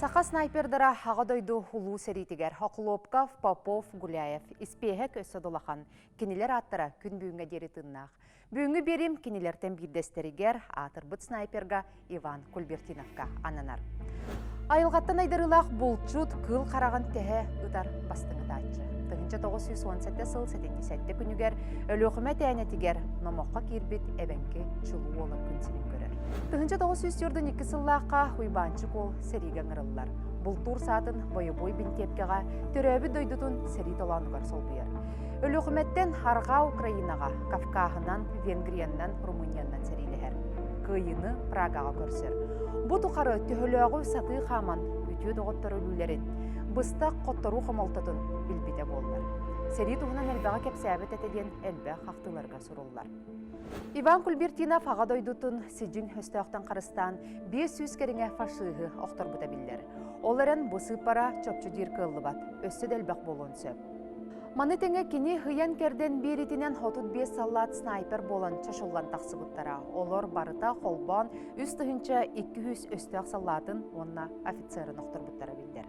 Сақа снайпердара ағадойду хулу сәритігер Хохлопков, Попов, Гуляев, Испехек өсі долақан. Кенелер аттара күн бүйінге дері тыннақ. Бүйінгі берім кенелерден бірдестерігер атырбыт снайперга Иван Кульбертиновка ананар. Айылғаттан айдарылақ бұлчут кыл қараған тәе ұтар бастыңы тачы. 1917 сыл сәтенде сәтті күнігер өлі өқімет әйнетігер номоққа кербет әбәнке чулу олып күнсенім көрір. 1942 сыллаққа ұйбанчы кол сәреген ұрылылар. Бұл тур сатын бойы-бой бінтепкеға түрәбі дойдутын сәрі толанығар сол бұйыр. Өлі өқіметтен Арға Украинаға, Кавкағынан, Венгрияннан, Румынияннан сәрилігер. Кыйыны Прагаға көрсір. Бұ тұқары түхіліғі саты қаман үтіе доғыттар өлілерін. Бұстақ қоттару қымалтатын білбеде болдыр. Сәрі тұғынан әлбәға кәпсәбет әтеден әлбә қақтыларға сұрулар. Иван Кульбертинов ағадойдутын сиджин өстіқтан қарыстан 500 керіңе фашығы оқтар бұта білдер. Оларын бұсып бара чөпчі дер кылы бат, өсті дәлбәқ болуын сөп. Маны тәңе кені хыян керден беретінен 35 саллат снайпер болын чашылған тақсы бұттара. Олар барыта қолбан үст тұхынша 200 өстіқ саллатын онна офицерін оқтар бұттара білдер.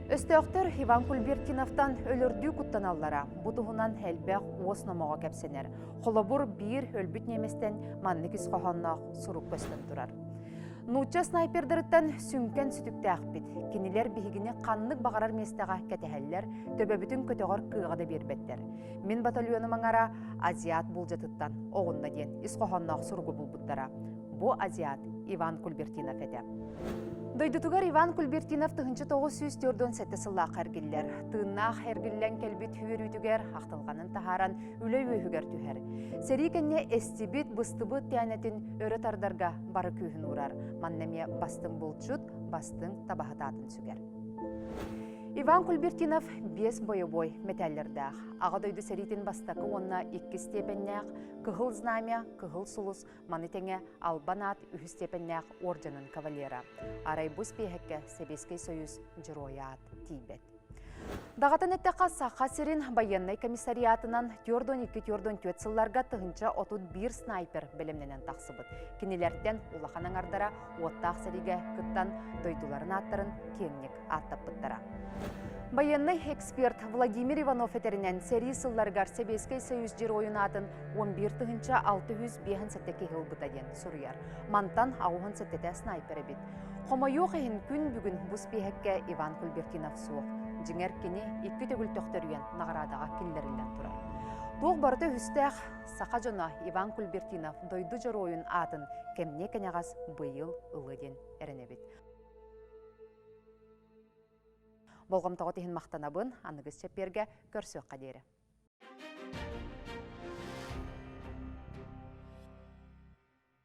Өстіқтер Иван Кульбертиновтан өлірді күттаналлара, бұтығынан әлбәқ осынамаға кәпсенер. Қолабыр бір өлбіт неместен манныкис қоғаннақ сұруқ көстен тұрар. Нуча снайпердіріттен сүнкен сүтікті ақпет. Кенелер бігігіне қаннық бағарар местаға кәтәхәллер, төбәбітін көтеғар қығады бербеттер. Мен батальоны маңара азиат бұл жатыттан, оғынна ден, ісқоғаннақ сұруғы бұл бұттара. Бұ азиат Иван Кульбертинов әді. Дойдутугар Иван Кульбертинов 1904 сыллақ әргілер. Тыңнақ әргіллен кәлбет үйер үйтігер, ақтылғанын тахаран үлі өйігер түхер. Сәрі кәнне әстібет бұстыбыт тәнетін өрі тардарға бары күйін ұрар. Маннаме бастың бұлчут, бастың табағататын сүгер. Иван Кульбертинов 5 бойы-бой металлердәқ. Ағадойды сәритін бастақы онна 2 степеннәқ, кығыл знамя, кығыл сұлыс, маны тәңе албанат 3 степеннәқ орденын кавалера. Арай бұс бейхекке Советский Союз жыроят тейбет. Дағатын әттіқа Сақа Сирин военный комиссариатынан 4-2-4 сылларға тұғынша 31 снайпер білімненен тақсыбыд. Кенелерден улақанын ардара оттақ сәриге күттан дойдуларын аттарын кеңнік аттап бұттара. Военный эксперт Владимир Иванов әтерінен сәрі сылларғар Советский Союз жер ойынатын 11 тұғынша 605 сәттеке ғылбытаден сұрыяр. Мантан ауғын сәттеті снайпері бет. Қомайоқ әйін күн бүгін бұс бейхекке Иван Кульбертинов суық. Жіңер кені 2 төгіл төқтөрген нағарадаға келлерілден тұрар. Тоқ барыты үстәқ Сақа жона Иван Кульбертинов дойды жыр ойын атын кәмне кәнеғаз бұйыл ұлыден әрінебет. Болғым тағытығын мақтанабын, анығыз чәпперге көрсөк қадері.